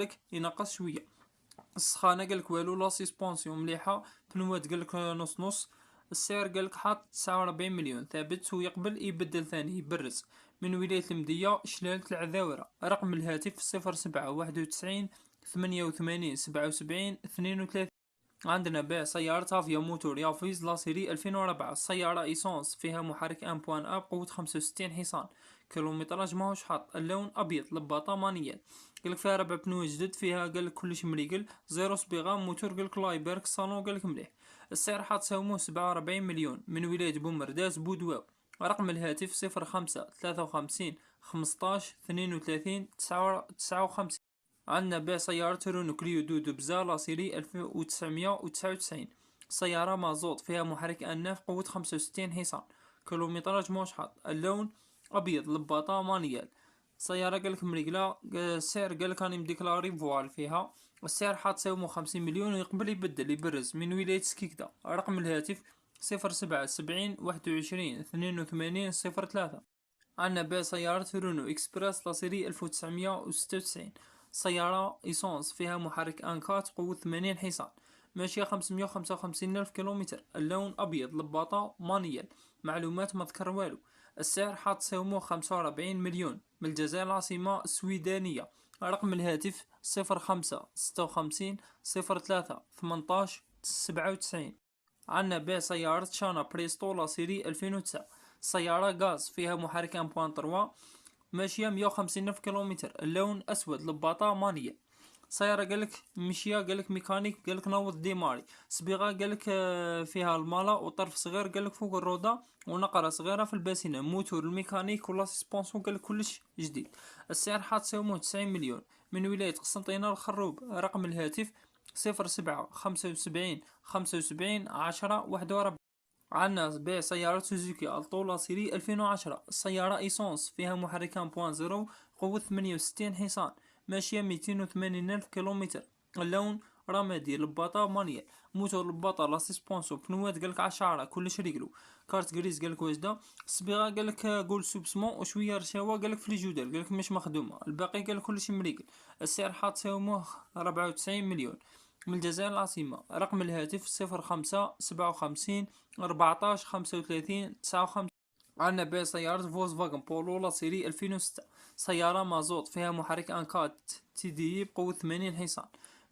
لك ينقص شويه. السخانه قالك والو، لا سيسبونسيون مليحه، بنوات قالك نص نص. السعر قالك حاط 49 مليون ثابت، ويقبل يبدل ثاني يبرز. من ولاية المدية شلالة العذاورة. رقم الهاتف 0791 88 77 32. عندنا بيع سيارة افيا موتور يافيز لا سيري 2004. السيارة ايسونس فيها محرك 1.1 بقوة 65 حصان، كيلومتراج ماهوش حاط. اللون ابيض، لباطة مانيال. قالك فيها 4 بنو جدد، فيها قالك كلش مريقل، زيرو صبيغة، موتور قالك لايبرك، الصالون قالك مليح. السعر حاط ساومو 47 مليون. من ولاية بومرداس بودواو. رقم الهاتف 05 53 15 32 59. عندنا بيع سيارة رونو كليو دودو بزا لا سيري 1999. سيارة مازوت فيها محرك أناف قوة 65 حصان، كيلومتراج موش حاط. اللون أبيض، لباطة مانيال. سيارة قالك مريقلة. السعر قالك راني مديكلاري فوال فيها. السعر حاط ساومو 50 مليون، ويقبل يبدل يبرز. من ولاية سكيكدا. رقم الهاتف 0770 21 82 03. عندنا بيع سيارة رونو إكسبريس لا سيري 1996. سيارة إيسونس فيها محرك أنكات قوة 80 حصان، ماشية 555 ألف كيلومتر. اللون أبيض، لباطة مانيال. معلومات ما ذكر والو. السعر حاط ساومو 45 مليون. من الجزائر العاصمة السويدانية. رقم الهاتف 05 56 03 18 97. عندنا بيع سيارة شانا بريستو لا سيري 2009. سيارة غاز فيها محرك 1.3، ماشية 150 ألف كيلومتر. اللون أسود، لباطة مانية. سيارة قالك مشية قالك ميكانيك قالك نوض ديماري. صبيغة قالك فيها المالا وطرف صغير قالك فوق الروضة، ونقرة صغيرة في الباسينة. موتور الميكانيك ولا سسبونسون قالك كلش جديد. السعر حاط ساومو 90 مليون. من ولاية قسنطينة الخروب. رقم الهاتف 07 75 75 10 41. عنا بيع سيارة سوزوكي ألتو لا سيري 2010. السيارة إيسونس فيها محرك 1.0 قوة 68 حصان، ماشية 280 ألف كيلومتر. اللون رمادي، لباطة مانيال. موتور لباطة لا سسبونسو، بنوات قالك 10 كلش ريقلو. كارت جريز قالك واجدة. الصبيغة قالك قول سوبسمون وشوية رشاوة قالك في الجدر قالك مش مخدومة. الباقي قالك كلشي مريقل. السعر حاط ساوموه 94 مليون. من الجزائر العاصمة. رقم الهاتف 05 57 14 35 59. عندنا بيع سيارة فولكس فاغن بولو لا سيري 2006. سيارة مازوت فيها محرك أنكات تي دي بقوة 80 حصان،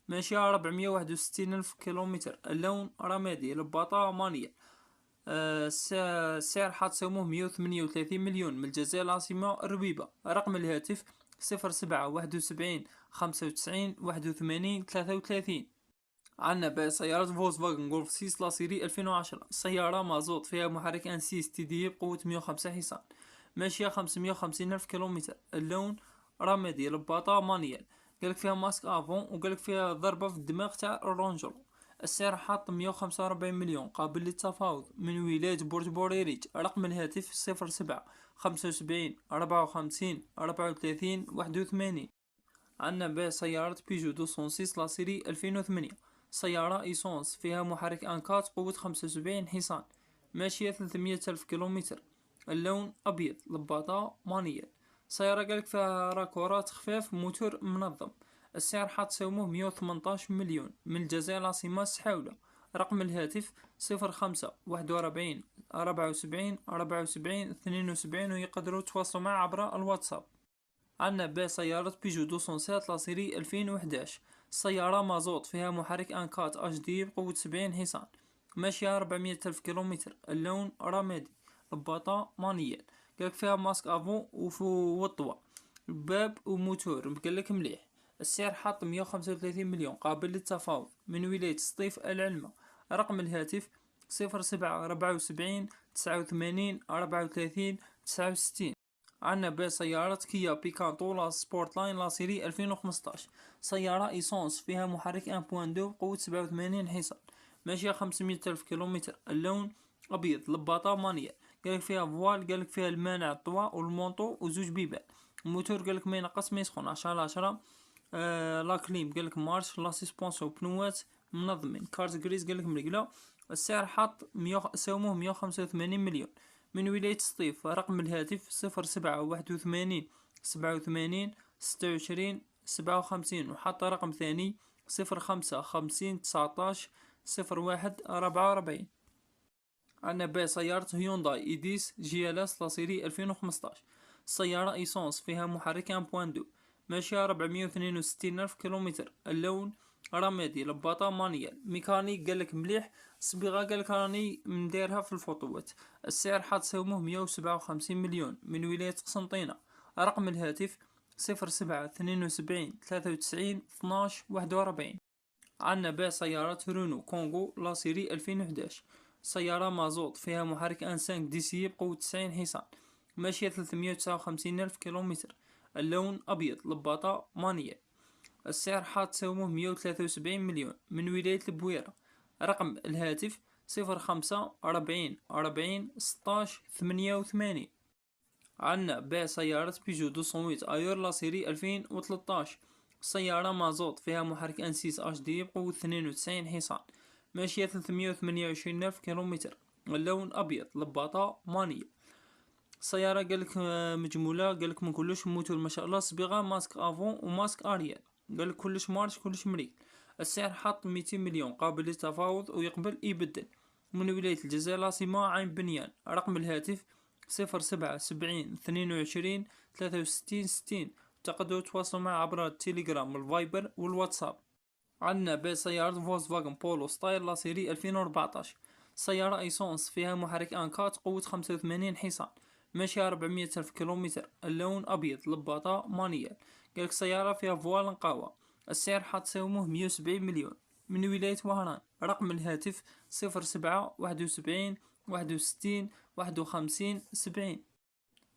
ماشية 461 ألف كيلومتر. اللون رمادي، لباطة مانيال. السعر حاط سموه 138 مليون. من الجزائر العاصمة الربيبة. رقم الهاتف 07 71 95 81 33. عندنا بيع سيارة فولكس فاغن جولف 6 لا سيري 2010. سيارة مازوت فيها محرك انسيس تي دي بقوة 105 حصان، ماشية 550 ألف كيلومتر. اللون رمادي، لباطة مانيال. قالك فيها ماسك افون، وقالك فيها ضربة في الدماغ تاع الرونجلو. السعر حاط 145 مليون، قابل للتفاوض. من ولاية بورت بوريريج. رقم الهاتف 07 75 54 34 81. عندنا بيع سيارة بيجو 206 لا سيري 2008. سيارة ايسونس فيها محرك انكات قوة 75 حصان، ماشية 300 ألف كيلومتر. اللون أبيض، لباطة مانيال. سيارة قالك فيها راكورات خفاف، موتور منظم. السعر حاط سوموه 118 مليون. من الجزائر العاصمة السحاولة. رقم الهاتف 05 41 74 74 72، ويقدروا يتواصلوا معه عبر الواتساب. عندنا بيع سيارة بيجو 207 لا سيري 2011. السيارة مازوت فيها محرك أنكات اش دي بقوة 70 حصان، ماشية 400 ألف كيلومتر. اللون رمادي، لباطة مانيال. قالك فيها ماسك افون والطوى، باب وموتور قالك مليح. السعر حاط 135 مليون، قابل للتفاوض. من ولاية سطيف العلمة. رقم الهاتف 07 74 89 34 69. عندنا بيع سيارة كيا بيكانتو لا سبورت لاين لا سيري 2015. سيارة ايسونس فيها محرك 1.2 بقوة 87 حصان، ماشية 500 ألف كيلومتر. اللون أبيض، لباطة مانيال. قالك فيها فوال، قالك فيها المانع الضوء والمونطو وزوج بيبان. الموتور قالك ما ينقص ما يسخن 10/10. لا كليم قالك مارش، لا سسبونسيون بنوات منظمين. كارت جريز قالك مريقلة. السعر حاط ساوموه 185 مليون. من ولاية سطيف. رقم الهاتف 07 81 87 26 57 وحط رقم ثاني 05 50 19 01 44. عندنا ب سيارة هيونداي ايديس جي ال اس لاسيري 2015. السيارة ايسونس فيها محرك 1.2 ماشية 462 ألف كيلومتر. اللون رمادي لباطة مانيال. ميكانيك قالك مليح. الصبيغة قالك راني مديرها في الفوطوات. السعر حتساومه 157 مليون من ولاية قسنطينة. رقم الهاتف 07 72 93 12 41. عنا ب سيارة رونو كونغو لاسيري 2011. سيارة مازوت فيها محرك ان 5 دي سي بقوة 90 حصان ماشية 359 ألف كيلومتر. اللون أبيض لباطة مانيال. السعر حتساومه 173 مليون من ولاية البويرة. رقم الهاتف 05 40 40 16 88. عنا ب سيارة بيجو 208 ايور لاسيري 2013. سيارة مازوت فيها محرك ان 6 اتش دي بقوة 92 حصان ماشية 328 ألف كيلومتر. اللون أبيض لباطة مانيال. السيارة قالك مجمولة قالك من كلش موتور ما شاء الله. صبيغة ماسك افون وماسك اريال. قالك كلش مارش كلش مريح. السعر حط 200 مليون قابل للتفاوض ويقبل يبدل. من ولاية الجزائر العاصمة عين بنيان. رقم الهاتف 07 70 22 63 60. تقدروا تواصلوا معه عبر التليجرام والفايبر والواتساب. عندنا بسيارة فولكسفاغن بولو ستايل لاسيري 2014. سيارة ايسونس فيها محرك انكات قوة 85 حصان ماشية 400 ألف كيلومتر. اللون أبيض لباطة مانيال. قالك سيارة فيها فوال نقاوة. السعر حتساومه 170 مليون من ولاية وهران. رقم الهاتف 07 71 61 51 70.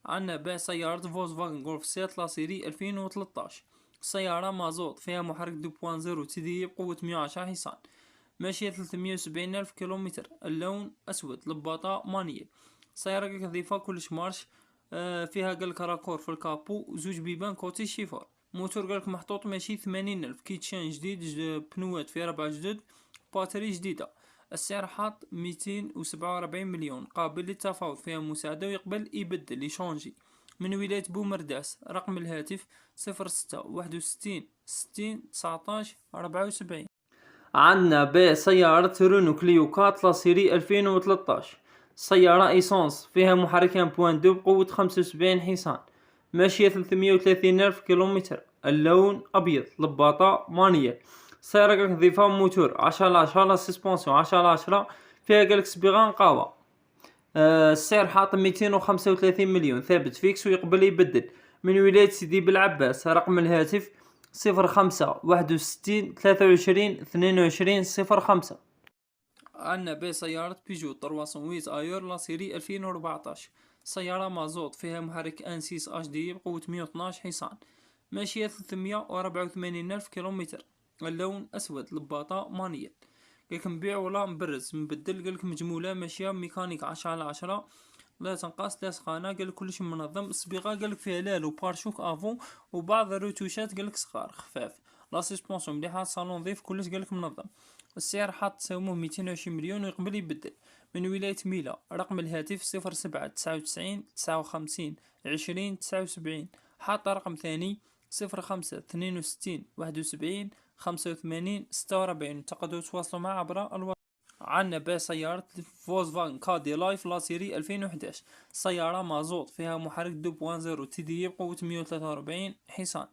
عنا سيارة فولكسفاغن جولف 7 لاسيري 2013. سيارة مازوت فيها محرك 2.0 تي بقوة 110 حصان ماشية 370 ألف كيلومتر. اللون أسود لباطة مانيال. سيارة كذيفة كلش مارش. فيها قالك راكور في الكابو وزوج بيبان كوتي شيفور. موتور قالك محطوط ماشي 80 ألف. كيتشان جديد بنوات في 4 جدد باتري جديدة. السعر حاط 247 مليون قابل للتفاوض. فيها مساعدة ويقبل يبدل يشونجي. من ولاية بومرداس. رقم الهاتف 06 61 60 19 74. عندنا بسيارة رونو كليو 4 لاسيري 2013. سيارة ايسونس فيها محرك 1.2 بقوة 75 حصان ماشية 330 ألف كيلومتر. اللون أبيض لباطة مانيال. سيارة قالك نظيفة موتور 10/10 سسبونسيون 10/10 فيها قالك صبيغة نقاوة. السعر حاط 235 مليون ثابت فيكس ويقبل يبدل. من ولاية سيدي بالعباس. رقم الهاتف 05 61 23 22 05. عندنا بسيارة بيجو 308 ايور لاسيري 2014. سيارة مازوت فيها محرك ان 6 اتش دي بقوة 112 حصان ماشية 384 ألف كيلومتر. اللون أسود لباطة مانيال. قالك نبيع ولا مبرز مبدل. قالك مجمولة ماشية ميكانيك 10/10 لا تنقص لا سخانة. قالك كلش منظم. الصبيغة قالك فيها لالو بارشوك افون وبعض الروتوشات قالك صغار خفاف. لا سسبونسيون مليحة. صالون نظيف كلش قالك منظم. السعر حاط تساومه 220 مليون ويقبل يبدل. من ولاية ميلا. رقم الهاتف 07 99 59 20 79. حاط رقم ثاني 05 62 71 85 46. تقدروا تواصلوا معه عبر الواتساب. عنا بسيارة فولكسفاغن كادي لايف لاسيري 2011. سيارة مازوت فيها محرك 2.0 تي دي بقوة 143 حصان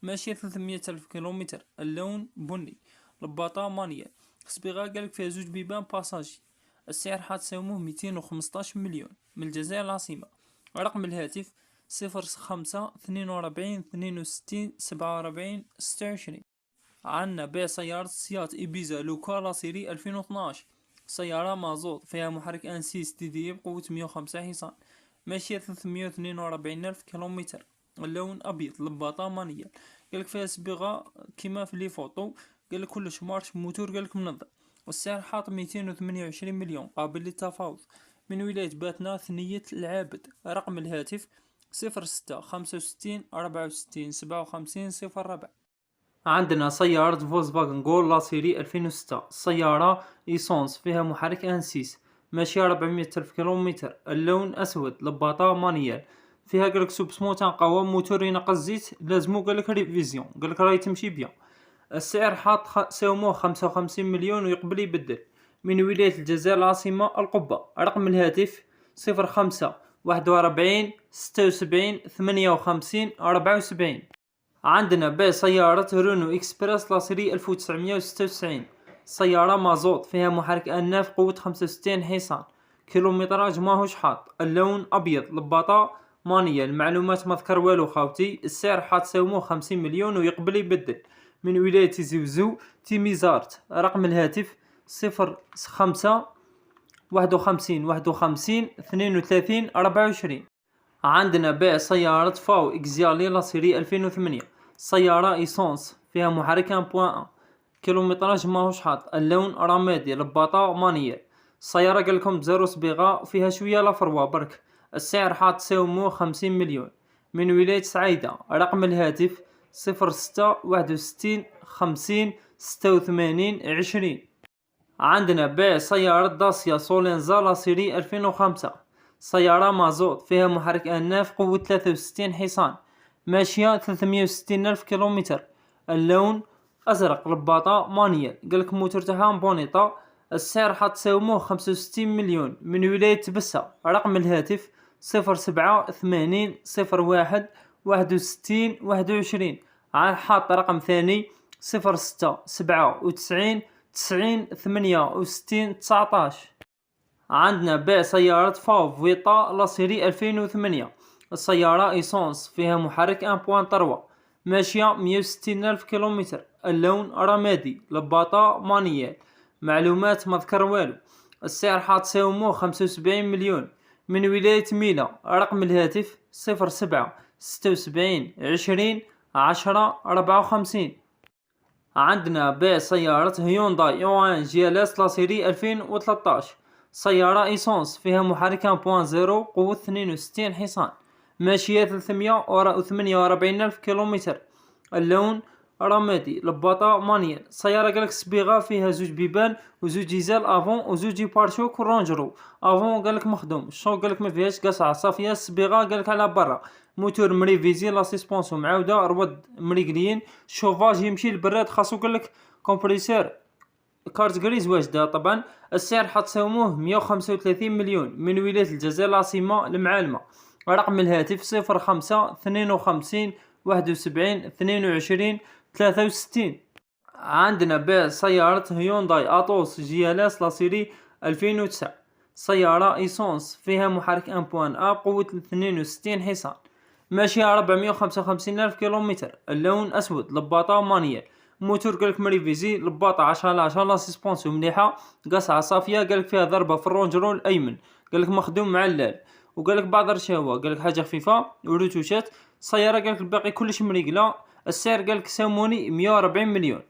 ماشية 300 ألف كيلومتر. اللون بني لباطة مانيال. صبيغة قالك فيها زوج بيبان باساجي. السعر حتساومه 215 مليون من الجزائر العاصمة. رقم الهاتف 05 42 62 47 26. عنا بسيارة سيات إبيزا لوكا لاسيري 2012. سيارة مازوت فيها محرك ان 6 دي دي بقوة 105 حصان ماشية 342 ألف كيلومتر. اللون أبيض لباطة مانيال. قالك فيها صبيغة كيما في لي فوتو. قالك كلش مارش موتور قالك منظم. والسعر حاط 228 مليون قابل للتفاوض. من ولاية باتنا ثنية العابد. رقم الهاتف 06 65 64 57 04. عندنا سيارة فولكسفاغن جول لاسيري 2006. سيارة ايسونس فيها محرك ان 6 ماشية 400 ألف كيلومتر. اللون أسود لباطة مانيال. فيها قالك سوبسمون تنقاوم موتور ينقص الزيت لازمو قالك ريفيزيون، قالك راهي تمشي بيان. السعر حاط ساوموه 55 مليون ويقبل يبدل. من ولاية الجزائر العاصمة القبة. رقم الهاتف 05 41 76 58 74. عندنا بيع سيارة رونو إكسبريس لاسيري 1996، سيارة مازوت فيها محرك أناف قوة 65 حصان، كيلومتراج ماهوش حاط، اللون أبيض، لباطة مانية، المعلومات ما ذكر والو خاوتي. السعر حاط ساومو 50 مليون ويقبل يبدل. من ولاية زوزو تيميزارت. رقم الهاتف 05 51 32 24. عندنا بيع سيارة فاو إكزيالي لاسيري 2008، سيارة إيسونس فيها محرك 1.1، كيلومتراج ماهوش حاط، اللون رمادي، لباطة مانيال. السيارة قالكم زيرو صبيغة وفيها شوية لفروة برك. السعر حاط ساومو 50 مليون. من ولاية سعيدة. رقم الهاتف 06 61 50 86 20. عندنا بيع سيارة داسيا سولينزا لاسيري 2005، سيارة مازوت فيها محرك أناف قوة 63 حصان، ماشية 360 ألف كيلومتر، اللون أزرق، لباطة مانيال، قالك موتور تاعها بونيطا. السعر حط ساوموه 65 مليون. من ولاية تبسة. رقم الهاتف 07 80 01 61 21. حاط رقم ثاني 06 97 90 68 19. عندنا بيع سيارة فاو فيتا لاسيري 2008، السيارة إيسونس فيها محرك 1.3، ماشية 160 ألف كيلومتر، اللون رمادي، لباطة مانيال، معلومات ما ذكر والو. السعر حاط ساومو 75 مليون. من ولاية ميلا. رقم الهاتف 07 76 20 10 54. عندنا بيع سيارة هيونداي يوان GLS لاسيري 2013، سيارة إيسونس فيها محرك 1.0 قوة 62 حصان، ماشية 348 ألف كيلومتر، اللون رمادي، لباطة مانيال. سيارة قالك صبيغة فيها زوج بيبان وزوج ديزل افون وزوج بارشوك ورونجرو. افون قالك مخدوم، الشو قالك ما فيهاش قصعة صافية، صبيغة قالك على برا، موتور مريفيزي، لا سيسبونسيون معاودة، رواد مريقليين، شوفاج يمشي البراد، خاصو قالك كومبريسور كارت غريز واجدة طبعا. السعر حط ساوموه 135 مليون. من ولاية الجزائر العاصمة المعالمة. رقم الهاتف 05 52 71 22 63. عندنا بيع سيارة هيونداي أطوس GLS لاسيري 2009، سيارة إيسونس فيها محرك 1.1 قوة 62 حصان، ماشية 455 ألف كيلومتر، اللون أسود، لباطة مانيال، موتور قالك مريفيزي، لباطة 10/10، لا سيسبونسيون مليحة، قصعة صافية، قالك فيها ضربة في الرونجرو الأيمن، قالك مخدوم معلال، وقالك بعض الرشاوة، قالك حاجة خفيفة وروتوشات. السيارة قالك الباقي كلش مريقلة. السعر قالك ساموني 140 مليون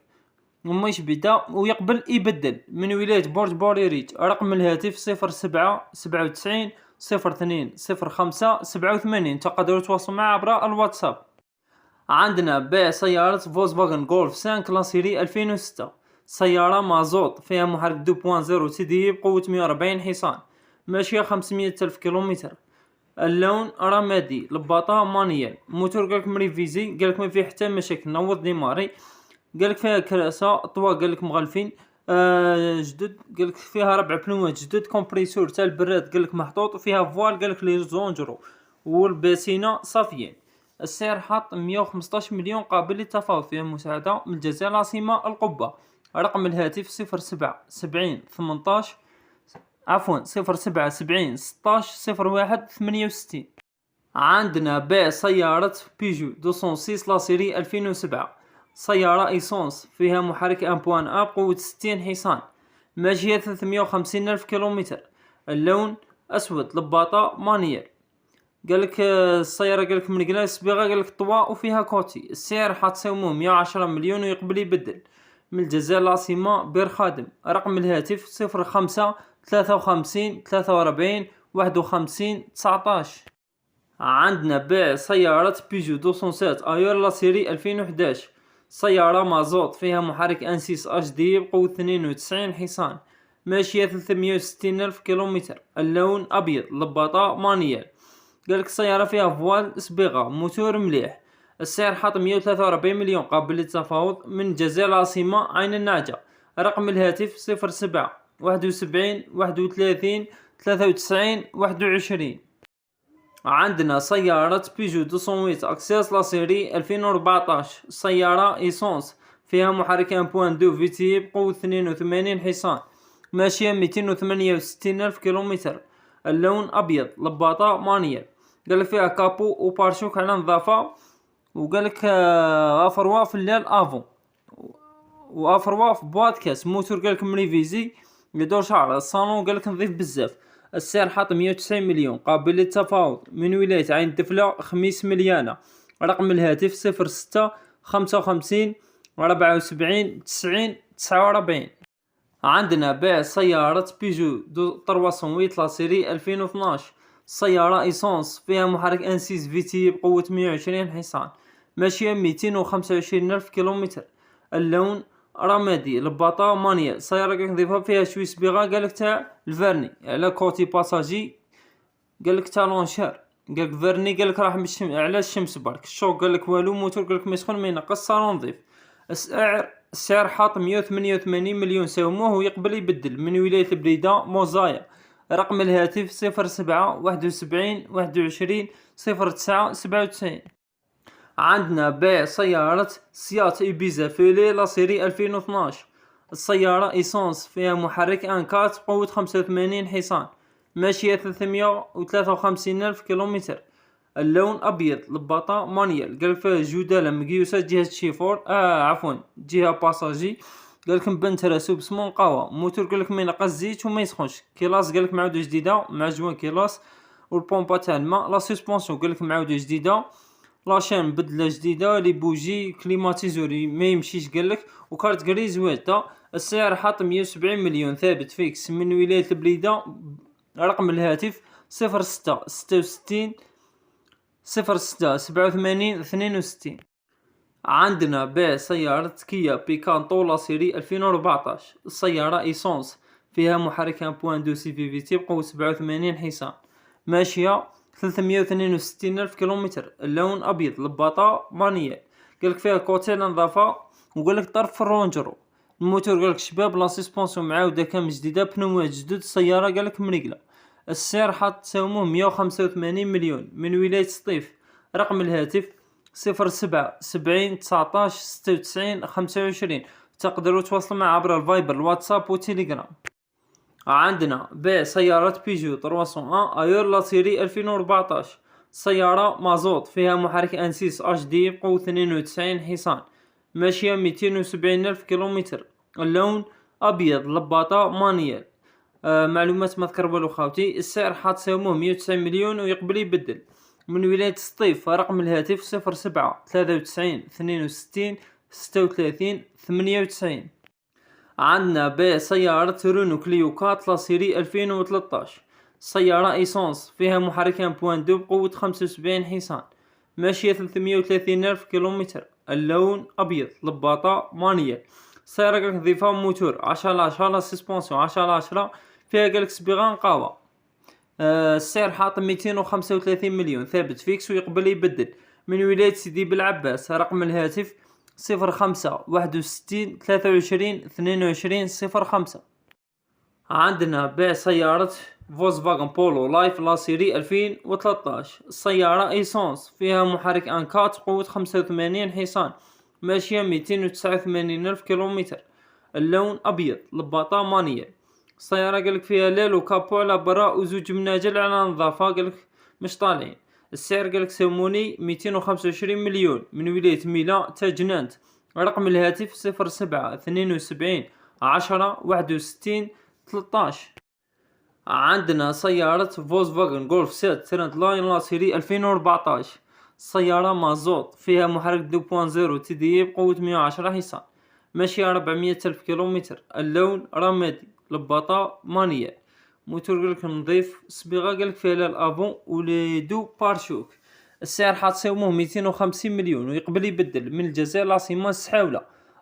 وما يشبدا ويقبل يبدل. من ولاية بورج بوريريت. رقم الهاتف 07 97 02 05 87. تقدروا تواصلوا معنا عبر الواتساب. عندنا بيع سيارة فولكسفاغن غولف 5 لاسيري 2006، سيارة مازوت فيها محرك 2.0 TDI بقوة 140 حصان، ماشية 500 ألف كيلومتر، اللون رمادي، لباطة مانيال، موتور قالك مريفيزي، قالك ما فيه حتى مشاكل، نوض ديماري، قالك فيها كراسة طوا قالك مغلفين جدد، قالك فيها 4 بلومات جدد، كومبريسور تاع البراد قالك محطوط، وفيها فوال قالك لي زونجرو والباسينة صافيين. السعر حاط 115 مليون قابل للتفاوض. فيها مساعدة من الجزائر العاصمة القبة. رقم الهاتف 07 70 18 07 70 16 01 68. عندنا بيع سيارة بيجو 206 لاسيري 2007، سيارة إيسونس فيها محرك 1.1 بقوة 60 حصان، ماشية 350 ألف كيلومتر، اللون أسود، لباطة مانيال. قالك السيارة قالك من قلاس صبيغة، قالك طوا وفيها كوتي. السعر حاط ساومو 110 مليون ويقبل يبدل. من الجزائر العاصمة بير خادم. رقم الهاتف 05 53 43 51 19. عندنا بيع سيارة بيجو 207 ايور لاسيري 2011، سيارة مازوت فيها محرك انسيس HD بقوة 92 حصان، ماشية 360 ألف كيلومتر، اللون أبيض، لباطة مانيال، قالك السيارة فيها فوال صبيغة، موتور مليح. السعر حاط 143 مليون قابل للتفاوض، من الجزائر العاصمة عين النعجة. رقم الهاتف 07 71 31 93 21. عندنا سيارة بيجو 208 اكسيس لاسيري 2014، سيارة ايسونس، فيها محرك 1.2 VTI بقوة 82 حصان، ماشية 268 ألف كيلومتر. اللون أبيض، لباطة مانيال. قالك فيها كابو وبارشوك على نظافة، وقالك افروا في الليل افون، وافروا في بواط كاس. موتور قالك مريفيزي يدور شعر. الصالون قالك نظيف بزاف. السعر حاط 190 مليون قابل للتفاوض، من ولاية عين الدفلة، خميس مليانة. رقم الهاتف 06 55 74 90 49. عندنا بيع سيارة بيجو 308 لاسيري 2012، سيارة ايسونس، فيها محرك انسيس VTI بقوة 120 حصان، ماشية 225 ألف كيلومتر. اللون رمادي، لباطة مانيال. سيارة نظيفة، فيها شوي صبيغة قالك تاع الفيرني على كوتي باساجي، قالك تالونشار، قالك فيرني، قالك راح على الشمس برك. الشوك قالك والو، موتور قالك ما يسخن ما ينقص، صالون نظيف. السعر حاط 188 مليون ساوموه ويقبل يبدل، من ولاية البليدة موزايا. رقم الهاتف 07 71 21 09 97. عندنا بيع سيارة سيات إيبيزا فيلي لاسيري 2012، السيارة إيسونس، فيها محرك أنكات بقوة 85 حصان، ماشية 353 ألف كيلومتر. اللون أبيض، لباطة مانيال. قالك فيها جودة مقيوسة جهة شيفور جهة باساجي. قالك مبنت راسو بسمون قهوة. موتور قالك ما ينقص زيت وما يسخنش. كيلاس قالك معاودة جديدة مع جوان كيلاس، والبومبا تاع الماء. لا سسبونسيون قالك معاودة جديدة، لاشين بدلة جديدة، لي بوجي كليماتيزوري ما يمشيش قالك، وكارت غري زويدة. السعر حاط 170 مليون ثابت فيكس، من ولاية البليدة. رقم الهاتف 06 66 06 87 62. عندنا بيع سيارة كيا بيكانتو لاسيري 2014، السيارة ايسونس، فيها محرك 1.2 CVT بقوة 87 حصان، ماشية 362 ألف كيلومتر. اللون أبيض، لباطة مانيال. قالك فيها كوتيل نظافة، وقالك طرف في الرونجرو. الموتور قالك شباب، لا سسبونسيون معاودة كامل جديدة، بنوات جدد. السيارة قالك مريقلة. السعر حاط تساوموه 185 مليون، من ولاية سطيف. رقم الهاتف 07 70 19 96 25. تقدروا تواصلوا معنا عبر الفايبر، الواتساب والتليجرام. عندنا بيع سيارة بيجو 301 ايور لاسيري 2014، سيارة مازوت، فيها محرك انسيس HD بقوة 92 حصان، ماشية 270 ألف كيلومتر. اللون أبيض، لباطة مانيال. معلومات ما ذكر والو خاوتي. السعر حاط ساوموه 190 مليون ويقبل يبدل، من ولاية سطيف. رقم الهاتف 07 93 62 36 98. عندنا بيع سيارة رونو كليو 4 لاسيري 2013، سيارة ايسونس، فيها محرك 1.2 بقوة 75 حصان، ماشية 330 ألف كيلومتر. اللون أبيض، لباطة مانيال. سيارة نظيفة، موتور 10/10، لا سسبونسيون 10/10، فيها قالك صبيغة نقاوة. السعر حاط 235 مليون ثابت فيكس ويقبل يبدل، من ولاية سيدي بالعباس. رقم الهاتف 05 61 23 22 05. عندنا بيع سيارة فولكسفاغن بولو لايف لاسيري 2013، السيارة ايسونس، فيها محرك انكات قوة 85 حصان، ماشية 289 ألف كيلومتر. اللون أبيض، لباطة مانيال. السيارة قالك فيها ليل وكابو على برا، وزوج مناجل على نظافة قالك مش طالعين. السعر قالك سموني 225 مليون، من ولاية ميلا تاجنانت. رقم الهاتف 07 72 10 61 13. عندنا سيارة فولكسفاغن جولف 7 ترند لاين لاسيري 2014، سيارة مازوت، فيها محرك 2.0 TDI بقوة 110 حصان، ماشية 400 ألف كيلومتر. اللون رمادي، لباطة مانيال. موتور قالك نظيف، صبيغة قالك فيها الافون ولي دو بارشوك. السعر حاط ساوموه 250 مليون ويقبل يبدل، من الجزائر العاصمة السحاولة.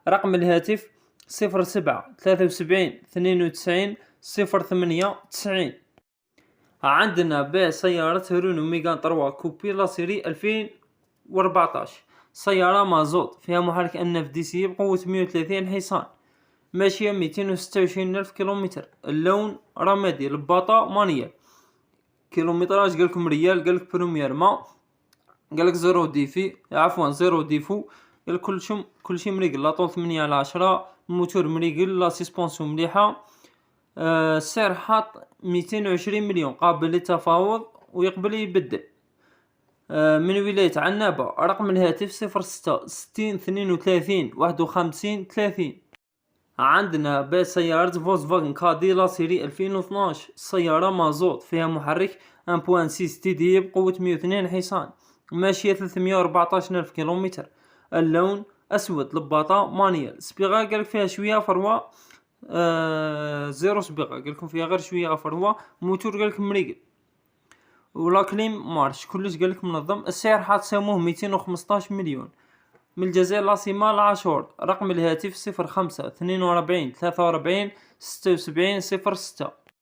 رقم الهاتف 07 73 92 08 90. عندنا ب سيارة رونو ميغان 3 كوبي لا سيري 2014، سيارة مازوت فيها محرك NFDC بقوة 130 حصان، ماشية 226 ألف كيلومتر، اللون رمادي، الباطا مانيال، كيلومتراج قالكم ريال، قالك بروميير ما، قالك زيرو ديفي عفوا زيرو ديفو، قالك كلشي مريقل، لاطول 8/10، الموتور مريقل، لا سيسبونسيون مليحة. السعر حاط 220 مليون، قابل للتفاوض ويقبل يبدل. من ولاية عنابة، رقم الهاتف 06 60 32 51 30. عندنا بسيارة فولكسفاغن كادي لا سيري 2012، سيارة مازوت فيها محرك 1.6 TDI بقوة 102 حصان، ماشية 314 ألف كيلومتر، اللون أسود، الباطا مانيال، سبيغا قالك فيها شوية فروة، زيرو سبيغا قالكم فيها غير شوية فروة، موتور قالك مريقل، ولا كليم مارش، كلش قالك منظم. السعر حاط ساموه 215 مليون. من الجزائر لاسيما العاشور، رقم الهاتف 05 42 43 76 06.